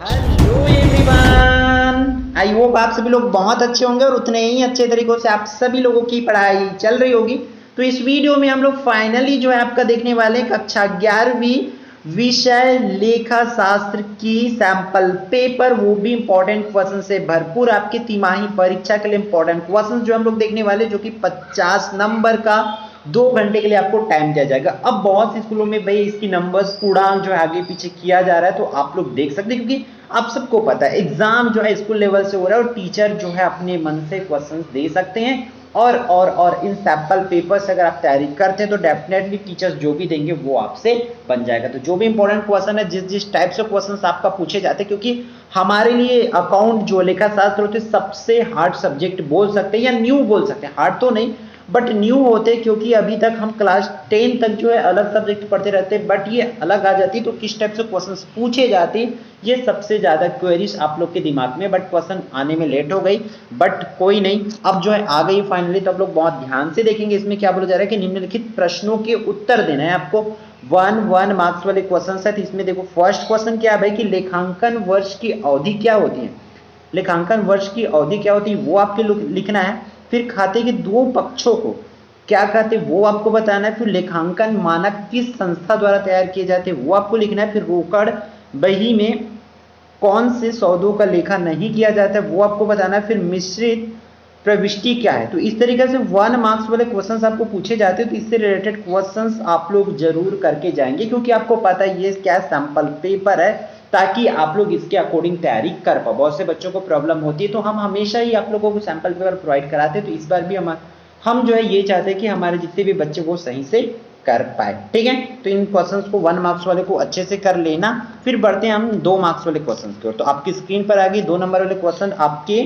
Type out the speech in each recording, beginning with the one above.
Hello everyone, I hope आप सभी लोग बहुत अच्छे होंगे और उतने ही अच्छे तरीकों से आप सभी लोगों की पढ़ाई चल रही होगी। तो इस वीडियो में हम लोग फाइनली जो है आपका देखने वाले कक्षा 11वीं विषय लेखा शास्त्र की सैंपल पेपर, वो भी इंपॉर्टेंट क्वेश्चन से भरपूर आपके तिमाही परीक्षा के लिए इंपॉर्टेंट क्वेश्चन जो हम लोग देखने वाले, जो कि 50 नंबर का 2 घंटे के लिए आपको टाइम दिया जाएगा। अब बहुत सी स्कूलों में भाई इसकी नंबर्स पूर्णांक जो है आगे पीछे किया जा रहा है, तो आप लोग देख सकते हैं, क्योंकि आप सबको पता है एग्जाम जो है स्कूल लेवल से हो रहा है और टीचर जो है अपने मन से क्वेश्चंस दे सकते हैं। और इन सैंपल पेपर से अगर आप तैयारी करते हैं तो डेफिनेटली टीचर्स जो भी देंगे वो आपसे बन जाएगा। तो जो भी इंपॉर्टेंट क्वेश्चन है, जिस जिस टाइप से क्वेश्चंस आपका पूछे जाते हैं, क्योंकि हमारे लिए अकाउंट जो लेखा शास्त्र होते हैं सबसे हार्ड सब्जेक्ट बोल सकते हैं या न्यू बोल सकते हैं, हार्ड तो नहीं बट न्यू होते, क्योंकि अभी तक हम क्लास 10 तक जो है अलग सब्जेक्ट पढ़ते रहते, बट ये अलग आ जाती तो किस टाइप से क्वेश्चंस पूछे जाते, ये सबसे ज्यादा क्वेरीज आप लोग के दिमाग में, बट क्वेश्चन आने में लेट हो गई, बट कोई नहीं, अब जो है आ गई फाइनली। तो आप लोग बहुत ध्यान से देखेंगे, इसमें क्या बोला जा रहा है कि निम्नलिखित प्रश्नों के उत्तर देना है आपको। 1 मार्क्स वाले क्वेश्चन है। इसमें देखो फर्स्ट क्वेश्चन क्या है भाई कि लेखांकन वर्ष की अवधि क्या होती है, लेखांकन वर्ष की अवधि क्या होती है वो आपके लिखना है। फिर खाते के दो पक्षों को क्या कहते हैं वो आपको बताना है। फिर लेखांकन मानक किस संस्था द्वारा तैयार किए जाते हैं वो आपको लिखना है। फिर रोकड़ बही में कौन से सौदों का लेखा नहीं किया जाता है वो आपको बताना है। फिर मिश्रित प्रविष्टि क्या है। तो इस तरीके से 1 मार्क्स वाले क्वेश्चंस आपको पूछे जाते हैं, तो इससे रिलेटेड क्वेश्चंस आप लोग जरूर करके जाएंगे, क्योंकि आपको पता है ये क्या सैंपल पेपर है, ताकि आप लोग इसके अकॉर्डिंग तैयारी कर पाओ। बहुत से बच्चों को प्रॉब्लम होती है, तो हम हमेशा ही आप लोगों को सैंपल पेपर प्रोवाइड कराते हैं, तो इस बार भी हम जो है ये चाहते हैं कि हमारे जितने भी बच्चे वो सही से कर पाए। ठीक है, तो इन क्वेश्चंस को 1 मार्क्स वाले को अच्छे से कर लेना। फिर बढ़ते हैं हम 2 मार्क्स वाले क्वेश्चंस की ओर। तो आपकी स्क्रीन पर आ गई 2 नंबर वाले क्वेश्चन आपके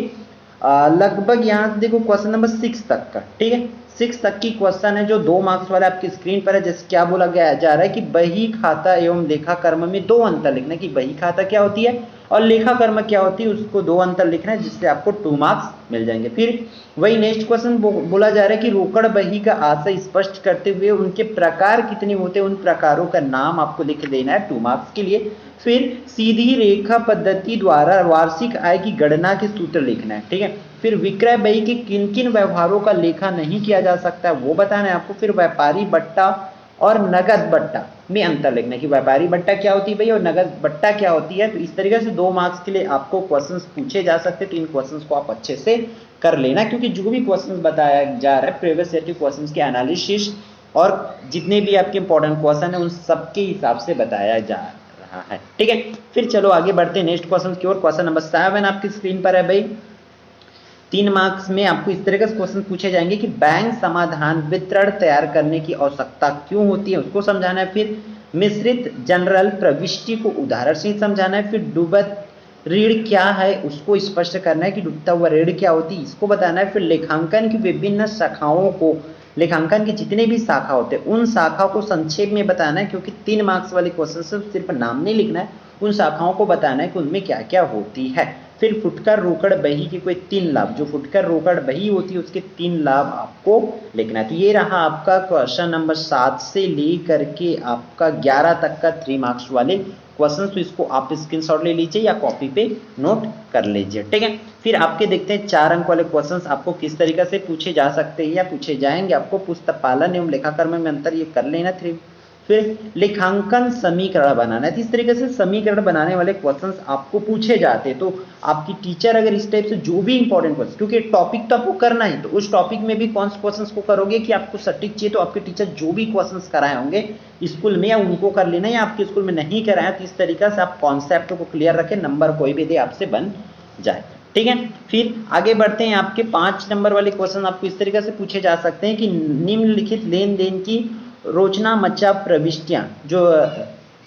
लगभग यहाँ से देखो क्वेश्चन नंबर 6 तक का। ठीक है, 6 तक की क्वेश्चन है जो 2 मार्क्स वाला आपकी स्क्रीन पर है। जैसे क्या बोला गया जा रहा है कि बही खाता एवं लेखा कर्म में 2 अंतर लिखना है, कि बही खाता क्या होती है और लेखा कर्म क्या होती है, उसको 2 अंतर लिखना है, जिससे आपको 2 मार्क्स मिल जाएंगे। फिर वही नेक्स्ट क्वेश्चन बोला जा रहा है कि रोकड़ बही का आशय स्पष्ट करते हुए उनके प्रकार कितने होते हैं, उन प्रकारों का नाम आपको लिख देना है 2 मार्क्स के लिए। फिर सीधी रेखा पद्धति द्वारा वार्षिक आय की गणना के सूत्र लिखना है। ठीक है, फिर विक्रय बही के किन किन व्यवहारों का लेखा नहीं किया जा सकता है वो बताना है आपको। फिर व्यापारी बट्टा और नगद बट्टा में अंतर लिखना है, कि व्यापारी बट्टा क्या होती है भाई और नगद बट्टा क्या होती है। तो इस तरीके से 2 मार्क्स के लिए आपको क्वेश्चंस पूछे जा सकते हैं, तो इन क्वेश्चंस को आप अच्छे से कर लेना, क्योंकि जो भी क्वेश्चंस बताया जा रहा है प्रीवियस ईयर के क्वेश्चंस के एनालिसिस और जितने भी आपके इंपॉर्टेंट क्वेश्चन है उन सबके हिसाब से बताया जा रहा है। ठीक है, फिर चलो आगे बढ़ते हैं नेक्स्ट क्वेश्चन की ओर। क्वेश्चन नंबर 7 आपकी स्क्रीन पर है भाई। 3 मार्क्स में आपको इस तरह के क्वेश्चन पूछे जाएंगे कि बैंक समाधान वितरण तैयार करने की आवश्यकता क्यों होती है, उसको समझाना है। फिर मिश्रित जनरल प्रविष्टि को उदाहरण से समझाना है। फिर डूबत ऋण क्या है उसको स्पष्ट करना है, कि डूबता हुआ ऋण क्या होती है इसको बताना है। फिर लेखांकन की विभिन्न शाखाओं को, लेखांकन के जितने भी शाखा होते हैं उन शाखाओं को संक्षेप में बताना है, क्योंकि 3 मार्क्स वाले क्वेश्चन से सिर्फ नाम नहीं लिखना है, उन शाखाओं को बताना है कि उनमें क्या क्या होती है। फिर फुटकर रोकड़ बही के कोई 3 लाभ, जो फुटकर रोकड़ बही होती है उसके 3 लाभ आपको लिखना है। तो ये रहा आपका क्वेश्चन नंबर 7 से लेकर के आपका 11 तक का 3 मार्क्स वाले क्वेश्चन। तो इसको आप स्क्रीनशॉट ले लीजिए या कॉपी पे नोट कर लीजिए। ठीक है, फिर आपके देखते हैं 4 अंक वाले क्वेश्चंस आपको किस तरीके से पूछे जा सकते हैं या पूछे जाएंगे। आपको पुस्तक पालन एवं लेखाकर्म में अंतर ये कर लेना। फिर लेखांकन समीकरण बनाना है। इस तरीके से समीकरण बनाने वाले क्वेश्चंस आपको पूछे जाते हैं, तो आपकी टीचर अगर इस टाइप से जो भी इंपॉर्टेंट क्वेश्चन, क्योंकि टॉपिक तो आपको करना है, तो उस टॉपिक में भी कौन से क्वेश्चंस को करोगे कि आपको सटीक चाहिए, तो आपके टीचर जो भी क्वेश्चंस कराए होंगे स्कूल में या उनको कर लेना, या आपके स्कूल में नहीं कराए तो इस तरीके से आप कॉन्सेप्ट को क्लियर रखें, नंबर कोई भी दे आपसे बन जाए। ठीक है, फिर आगे बढ़ते हैं। आपके 5 नंबर वाले क्वेश्चन आपको इस तरीके से पूछे जा सकते हैं कि निम्नलिखित लेन देन की रोजना मचा प्रविष्टियां, जो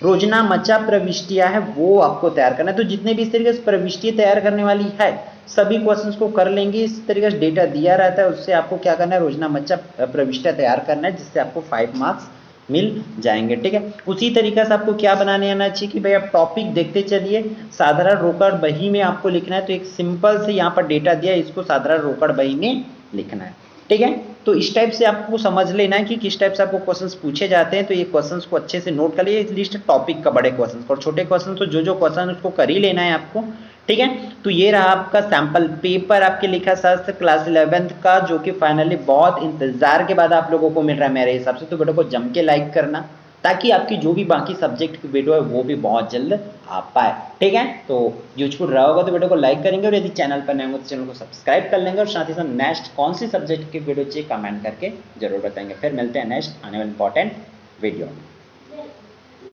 रोजना मचा प्रविष्टियां है वो आपको तैयार करना है। तो जितने भी इस तरीके से प्रविष्टियां तैयार करने वाली है सभी क्वेश्चंस को कर लेंगे। इस तरीके से डेटा दिया रहता है, उससे आपको क्या करना है, रोजना मचा प्रविष्टियां तैयार करना है, जिससे आपको 5 मार्क्स मिल जाएंगे। ठीक है, उसी तरीके से आपको क्या बनाने आना चाहिए कि भाई आप टॉपिक देखते चलिए। साधारण रोकड़ बही में आपको लिखना है, तो एक सिंपल से यहाँ पर डेटा दिया है, इसको साधारण रोकड़ बही में लिखना है। ठीक है। तो इस टाइप से आपको समझ लेना है कि किस टाइप से आपको क्वेश्चंस पूछे जाते हैं। तो ये क्वेश्चंस को अच्छे से नोट कर लिए, लिस्ट टॉपिक का बड़े क्वेश्चंस और छोटे क्वेश्चन, तो जो क्वेश्चन उसको कर ही लेना है आपको, ठीक है। तो ये रहा आपका सैंपल पेपर आपके लिखा शास्त्र क्लास 11th का, जो कि फाइनली बहुत इंतजार के बाद आप लोगों को मिल रहा है मेरे हिसाब से। तो वीडियो को जम के लाइक करना, ताकि आपकी जो भी बाकी सब्जेक्ट की वीडियो है वो भी बहुत जल्द आ पाए, ठीक है। तो यूजफुल रहा होगा तो वीडियो को लाइक करेंगे, और यदि चैनल पर नए हो तो चैनल को सब्सक्राइब कर लेंगे, और साथ ही साथ नेक्स्ट कौन सी सब्जेक्ट की वीडियो चाहिए कमेंट करके जरूर बताएंगे। फिर मिलते हैं नेक्स्ट आने वाले इंपॉर्टेंट वीडियो में।